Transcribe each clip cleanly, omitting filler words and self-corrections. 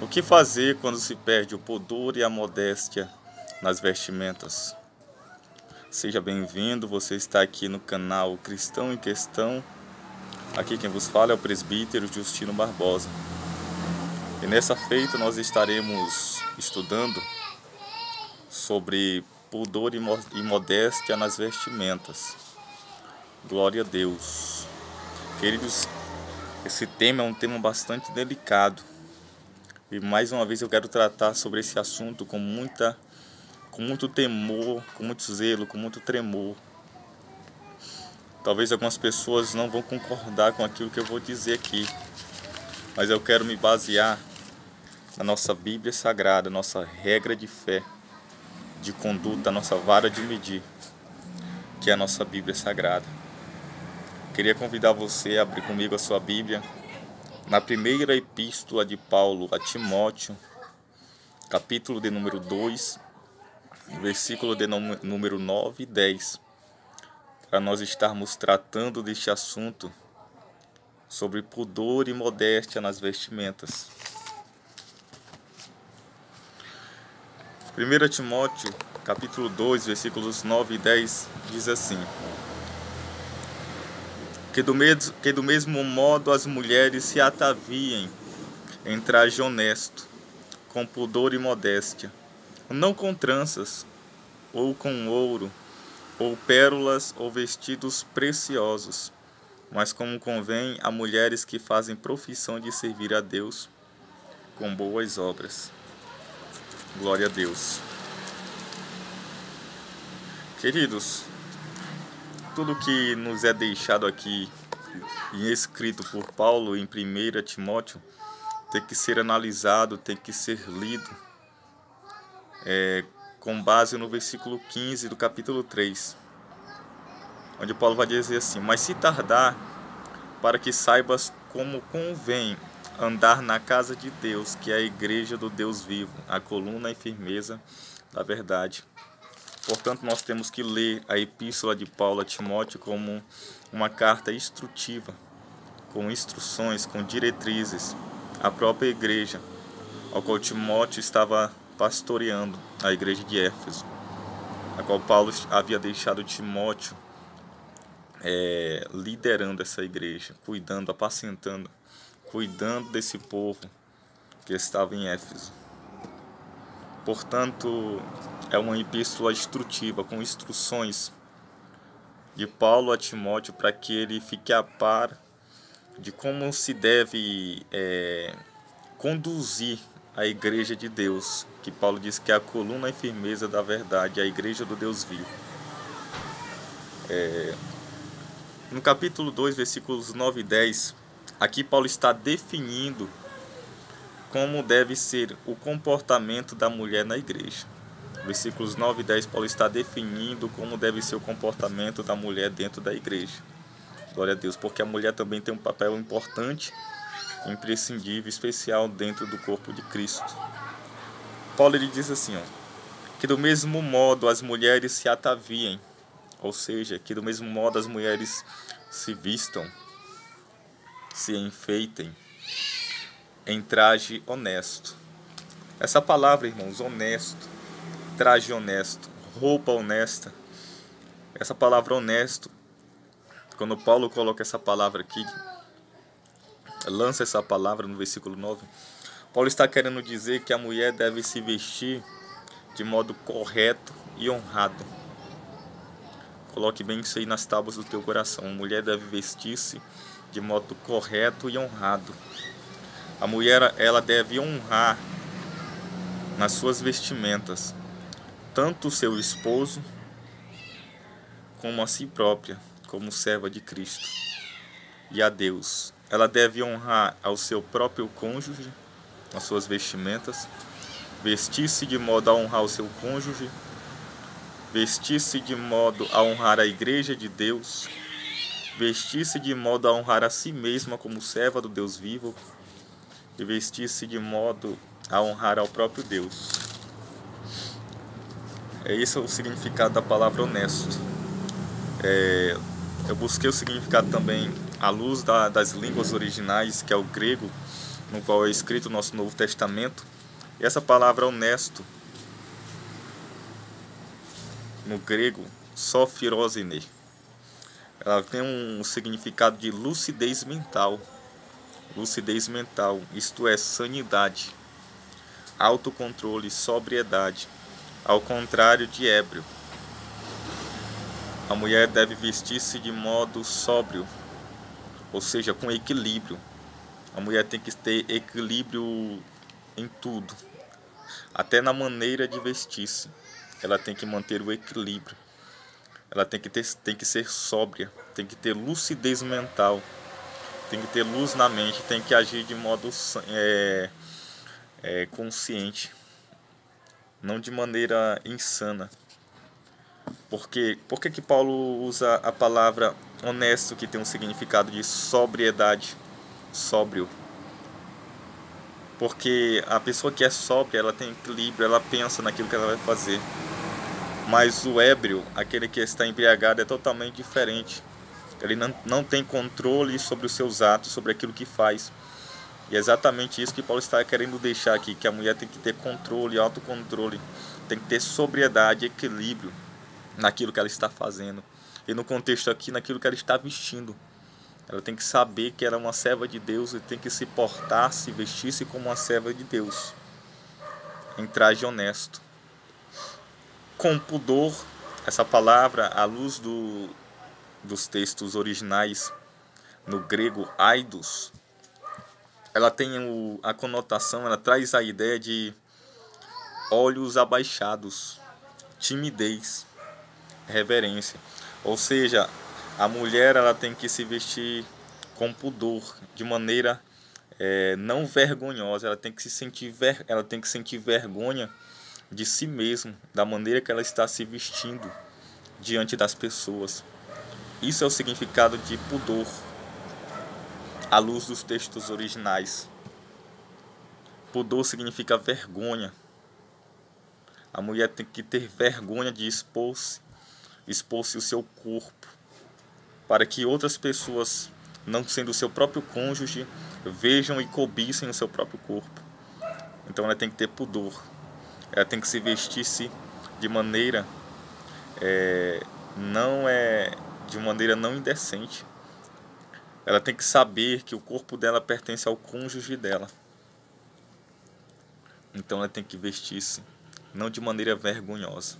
O que fazer quando se perde o pudor e a modéstia nas vestimentas? Seja bem-vindo, você está aqui no canal Cristão em Questão. Aqui quem vos fala é o presbítero Justino Barbosa. E nessa feita nós estaremos estudando sobre pudor e modéstia nas vestimentas. Glória a Deus. Queridos, esse tema é um tema bastante delicado. E mais uma vez eu quero tratar sobre esse assunto com muito temor, com muito zelo, com muito tremor. Talvez algumas pessoas não vão concordar com aquilo que eu vou dizer aqui, mas eu quero me basear na nossa Bíblia Sagrada, nossa regra de fé, de conduta, nossa vara de medir, que é a nossa Bíblia Sagrada. Queria convidar você a abrir comigo a sua Bíblia na primeira epístola de Paulo a Timóteo, capítulo de número 2, versículo de número 9 e 10, para nós estarmos tratando deste assunto sobre pudor e modéstia nas vestimentas. 1 Timóteo, capítulo 2, versículos 9 e 10, diz assim: Que do mesmo modo as mulheres se ataviem em traje honesto, com pudor e modéstia, não com tranças, ou com ouro, ou pérolas, ou vestidos preciosos, mas como convém a mulheres que fazem profissão de servir a Deus com boas obras. Glória a Deus. Queridos, tudo que nos é deixado aqui e escrito por Paulo em 1 Timóteo tem que ser analisado, tem que ser lido com base no versículo 15 do capítulo 3, onde Paulo vai dizer assim: Mas se tardar, para que saibas como convém andar na casa de Deus, que é a igreja do Deus vivo, a coluna e firmeza da verdade. Portanto, nós temos que ler a epístola de Paulo a Timóteo como uma carta instrutiva, com instruções, com diretrizes, à própria igreja, ao qual Timóteo estava pastoreando, a igreja de Éfeso, a qual Paulo havia deixado Timóteo liderando essa igreja, cuidando, apacentando, cuidando desse povo que estava em Éfeso. Portanto, é uma epístola instrutiva, com instruções de Paulo a Timóteo para que ele fique a par de como se deve conduzir a igreja de Deus, que Paulo diz que é a coluna e firmeza da verdade, a igreja do Deus vivo. No capítulo 2, versículos 9 e 10, aqui Paulo está definindo como deve ser o comportamento da mulher na igreja. Versículos 9 e 10, Paulo está definindo como deve ser o comportamento da mulher dentro da igreja. Glória a Deus, porque a mulher também tem um papel importante, imprescindível, especial dentro do corpo de Cristo. Paulo ele diz assim, que do mesmo modo as mulheres se ataviem, ou seja, que do mesmo modo as mulheres se vistam, se enfeitem em traje honesto. Essa palavra, irmãos, honesto, traje honesto, roupa honesta, essa palavra honesto, quando Paulo coloca essa palavra aqui, lança essa palavra no versículo 9, Paulo está querendo dizer que a mulher deve se vestir de modo correto e honrado. Coloque bem isso aí nas tábuas do teu coração. A mulher deve vestir-se de modo correto e honrado. A mulher, ela deve honrar nas suas vestimentas tanto o seu esposo como a si própria, como serva de Cristo, e a Deus. Ela deve honrar ao seu próprio cônjuge nas suas vestimentas, vestir-se de modo a honrar o seu cônjuge, vestir-se de modo a honrar a igreja de Deus, vestir-se de modo a honrar a si mesma como serva do Deus vivo e vestir-se de modo a honrar ao próprio Deus. Esse é o significado da palavra honesto. Eu busquei o significado também à luz das línguas originais, que é o grego, no qual é escrito o nosso Novo Testamento. E essa palavra honesto, no grego, sophirosine, ela tem um significado de lucidez mental. Lucidez mental, isto é, sanidade, autocontrole, sobriedade, ao contrário de ébrio. A mulher deve vestir-se de modo sóbrio, ou seja, com equilíbrio. A mulher tem que ter equilíbrio em tudo, até na maneira de vestir-se. Ela tem que manter o equilíbrio. Ela tem que ser sóbria, tem que ter lucidez mental, tem que ter luz na mente, tem que agir de modo consciente, não de maneira insana. Por que Paulo usa a palavra honesto, que tem um significado de sobriedade, sóbrio? Porque a pessoa que é sóbria, ela tem equilíbrio, ela pensa naquilo que ela vai fazer. Mas o ébrio, aquele que está embriagado, é totalmente diferente. Ele não tem controle sobre os seus atos, sobre aquilo que faz. E é exatamente isso que Paulo está querendo deixar aqui, que a mulher tem que ter controle, autocontrole, tem que ter sobriedade, equilíbrio naquilo que ela está fazendo. E no contexto aqui, naquilo que ela está vestindo. Ela tem que saber que ela é uma serva de Deus e tem que se portar, se vestir-se como uma serva de Deus, em traje honesto. Com pudor, essa palavra, à luz dos textos originais, no grego, aidos, ela tem a conotação, ela traz a ideia de olhos abaixados, timidez, reverência. Ou seja, a mulher ela tem que se vestir com pudor, de maneira não vergonhosa. Ela tem que sentir vergonha de si mesma, da maneira que ela está se vestindo diante das pessoas. Isso é o significado de pudor, à luz dos textos originais. Pudor significa vergonha. A mulher tem que ter vergonha de expor-se o seu corpo, para que outras pessoas, não sendo o seu próprio cônjuge, vejam e cobicem o seu próprio corpo. Então ela tem que ter pudor. Ela tem que se vestir-se de maneira não indecente. Ela tem que saber que o corpo dela pertence ao cônjuge dela. Então ela tem que vestir-se não de maneira vergonhosa,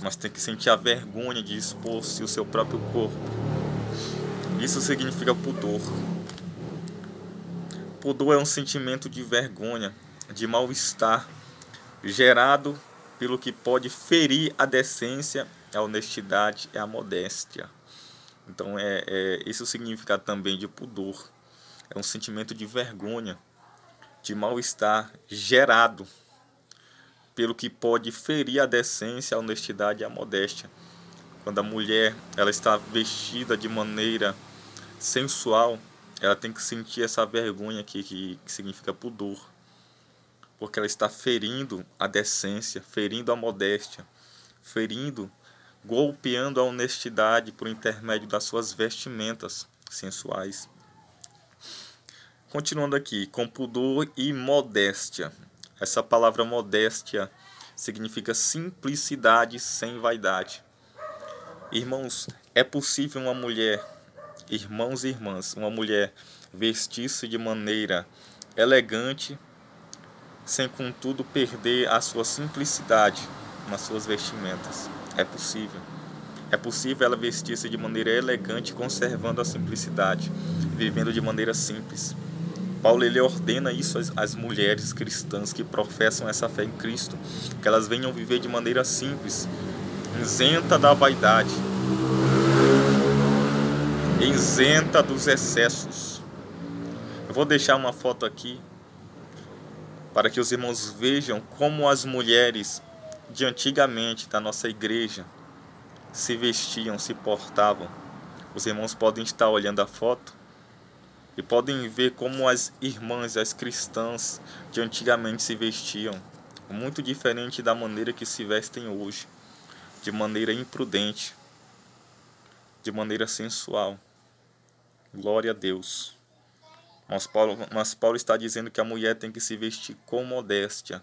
mas tem que sentir a vergonha de expor-se o seu próprio corpo. Isso significa pudor. Pudor é um sentimento de vergonha, de mal-estar, gerado pelo que pode ferir a decência, a honestidade e a modéstia. Então esse é o significado também de pudor. É um sentimento de vergonha, de mal-estar, gerado pelo que pode ferir a decência, a honestidade e a modéstia. Quando a mulher ela está vestida de maneira sensual, ela tem que sentir essa vergonha que significa pudor, porque ela está ferindo a decência, ferindo a modéstia, golpeando a honestidade por intermédio das suas vestimentas sensuais. Continuando aqui, com pudor e modéstia. Essa palavra modéstia significa simplicidade sem vaidade. Irmãos, é possível uma mulher, irmãos e irmãs, uma mulher vestir-se de maneira elegante, sem contudo perder a sua simplicidade nas suas vestimentas. É possível. É possível ela vestir-se de maneira elegante, conservando a simplicidade, vivendo de maneira simples. Paulo ele ordena isso às mulheres cristãs que professam essa fé em Cristo, que elas venham viver de maneira simples, isenta da vaidade, isenta dos excessos. Eu vou deixar uma foto aqui para que os irmãos vejam como as mulheres de antigamente da nossa igreja se vestiam, se portavam. Os irmãos podem estar olhando a foto e podem ver como as irmãs, as cristãs de antigamente se vestiam, muito diferente da maneira que se vestem hoje, de maneira imprudente, de maneira sensual. Glória a Deus. Mas Paulo está dizendo que a mulher tem que se vestir com modéstia,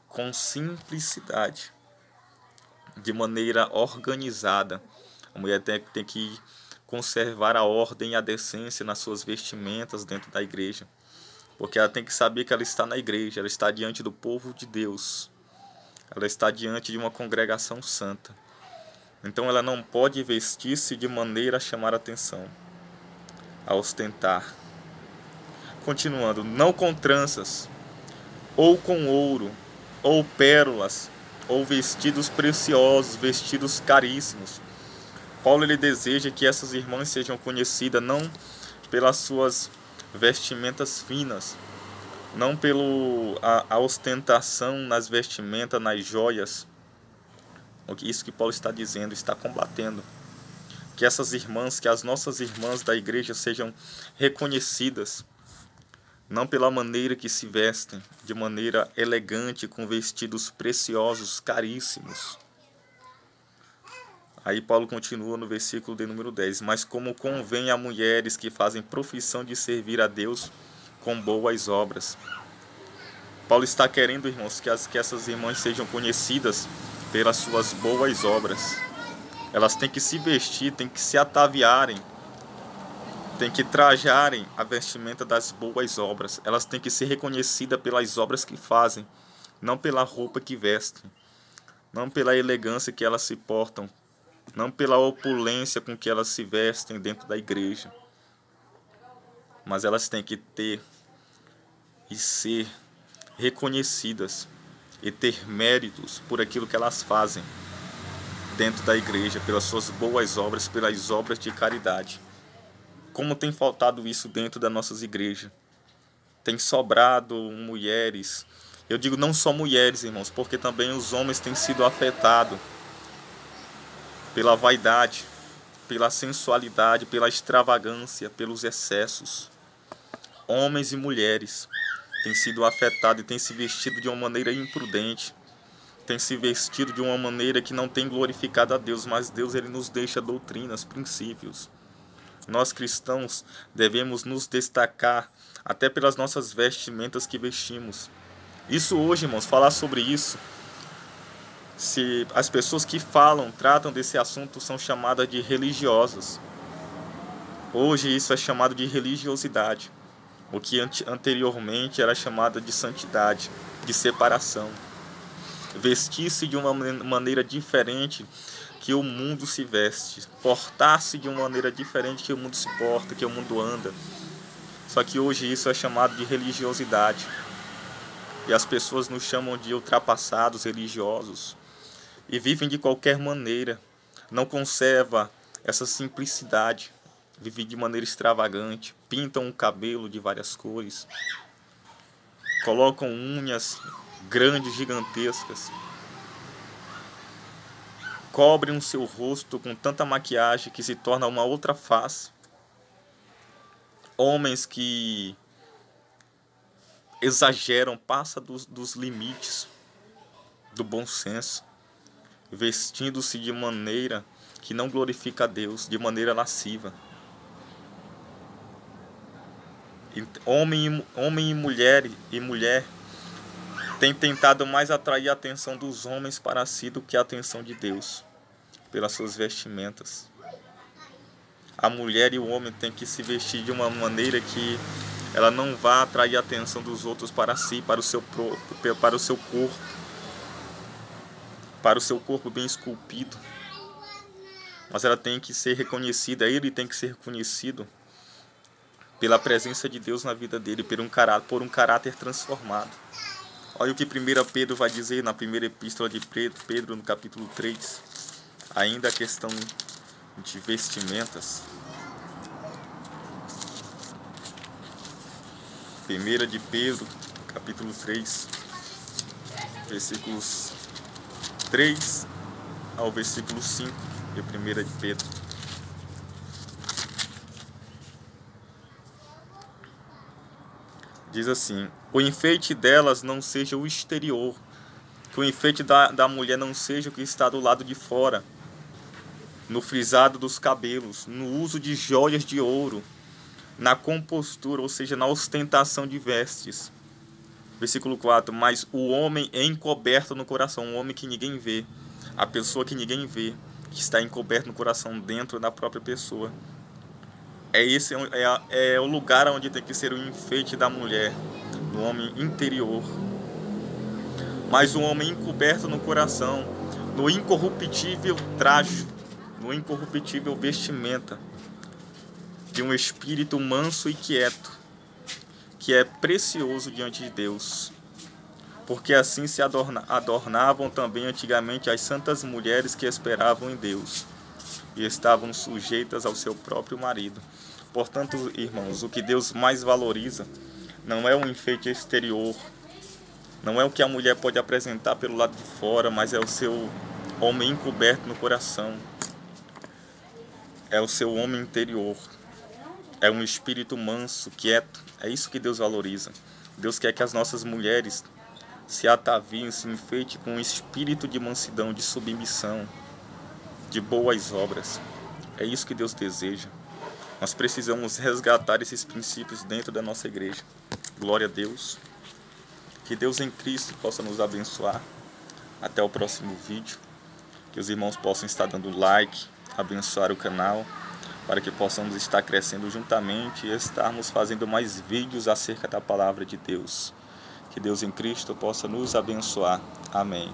com simplicidade, de maneira organizada. A mulher tem que conservar a ordem e a decência nas suas vestimentas dentro da igreja, porque ela tem que saber que ela está na igreja, ela está diante do povo de Deus, ela está diante de uma congregação santa. Então ela não pode vestir-se de maneira a chamar a atenção, a ostentar. Continuando, não com tranças, ou com ouro, ou pérolas, ou vestidos preciosos, vestidos caríssimos. Paulo ele deseja que essas irmãs sejam conhecidas não pelas suas vestimentas finas, não pela ostentação nas vestimentas, nas joias. Isso que Paulo está dizendo, está combatendo. Que essas irmãs, que as nossas irmãs da igreja sejam reconhecidas, não pela maneira que se vestem, de maneira elegante, com vestidos preciosos, caríssimos. Aí Paulo continua no versículo de número 10. Mas como convém a mulheres que fazem profissão de servir a Deus com boas obras. Paulo está querendo, irmãos, que essas irmãs sejam conhecidas pelas suas boas obras. Elas têm que se vestir, têm que se ataviarem, têm que trajarem a vestimenta das boas obras. Elas têm que ser reconhecidas pelas obras que fazem, não pela roupa que vestem, não pela elegância que elas se portam, não pela opulência com que elas se vestem dentro da igreja. Mas elas têm que ter e ser reconhecidas e ter méritos por aquilo que elas fazem dentro da igreja, pelas suas boas obras, pelas obras de caridade. Como tem faltado isso dentro das nossas igrejas? Tem sobrado mulheres. Eu digo não só mulheres, irmãos, porque também os homens têm sido afetados pela vaidade, pela sensualidade, pela extravagância, pelos excessos. Homens e mulheres têm sido afetados e têm se vestido de uma maneira imprudente, têm se vestido de uma maneira que não tem glorificado a Deus, mas Deus ele nos deixa doutrinas, princípios. Nós cristãos devemos nos destacar até pelas nossas vestimentas que vestimos. Isso hoje, irmãos, falar sobre isso, se as pessoas que tratam desse assunto são chamadas de religiosas. Hoje isso é chamado de religiosidade, o que anteriormente era chamado de santidade, de separação. Vestir-se de uma maneira diferente que o mundo se veste, portar-se de uma maneira diferente que o mundo se porta, que o mundo anda. Só que hoje isso é chamado de religiosidade. E as pessoas nos chamam de ultrapassados religiosos. E vivem de qualquer maneira. Não conserva essa simplicidade. Vivem de maneira extravagante. Pintam o cabelo de várias cores. Colocam unhas grandes, gigantescas. Cobrem o seu rosto com tanta maquiagem que se torna uma outra face. Homens que exageram, passam dos limites do bom senso, vestindo-se de maneira que não glorifica a Deus, de maneira lasciva. Homem e mulher têm tentado mais atrair a atenção dos homens para si do que a atenção de Deus, pelas suas vestimentas. A mulher e o homem têm que se vestir de uma maneira que ela não vá atrair a atenção dos outros para si, para o seu corpo bem esculpido. Mas ela tem que ser reconhecida, ele tem que ser reconhecido pela presença de Deus na vida dele, por um caráter transformado. Olha o que 1 Pedro vai dizer na primeira epístola de Pedro, no capítulo 3, ainda a questão de vestimentas. 1 de Pedro, capítulo 3, versículos 3 ao versículo 5 de 1 de Pedro. Diz assim: o enfeite delas não seja o exterior, que o enfeite da mulher não seja o que está do lado de fora, no frisado dos cabelos, no uso de joias de ouro, na compostura, ou seja, na ostentação de vestes. Versículo 4, mas o homem é encoberto no coração, um homem que ninguém vê, a pessoa que ninguém vê, que está encoberto no coração, dentro da própria pessoa. Esse é o lugar onde tem que ser o enfeite da mulher, do homem interior. Mas o homem encoberto no coração, no incorruptível trajo, no incorruptível vestimenta, de um espírito manso e quieto, que é precioso diante de Deus. Porque assim se adornavam também antigamente as santas mulheres que esperavam em Deus e estavam sujeitas ao seu próprio marido. Portanto, irmãos, o que Deus mais valoriza não é um enfeite exterior, não é o que a mulher pode apresentar pelo lado de fora, mas é o seu homem encoberto no coração, é o seu homem interior, é um espírito manso, quieto. É isso que Deus valoriza. Deus quer que as nossas mulheres se ataviem, se enfeitem com um espírito de mansidão, de submissão, de boas obras. É isso que Deus deseja. Nós precisamos resgatar esses princípios dentro da nossa igreja. Glória a Deus. Que Deus em Cristo possa nos abençoar. Até o próximo vídeo. Que os irmãos possam estar dando like, abençoar o canal, para que possamos estar crescendo juntamente e estarmos fazendo mais vídeos acerca da palavra de Deus. Que Deus em Cristo possa nos abençoar. Amém.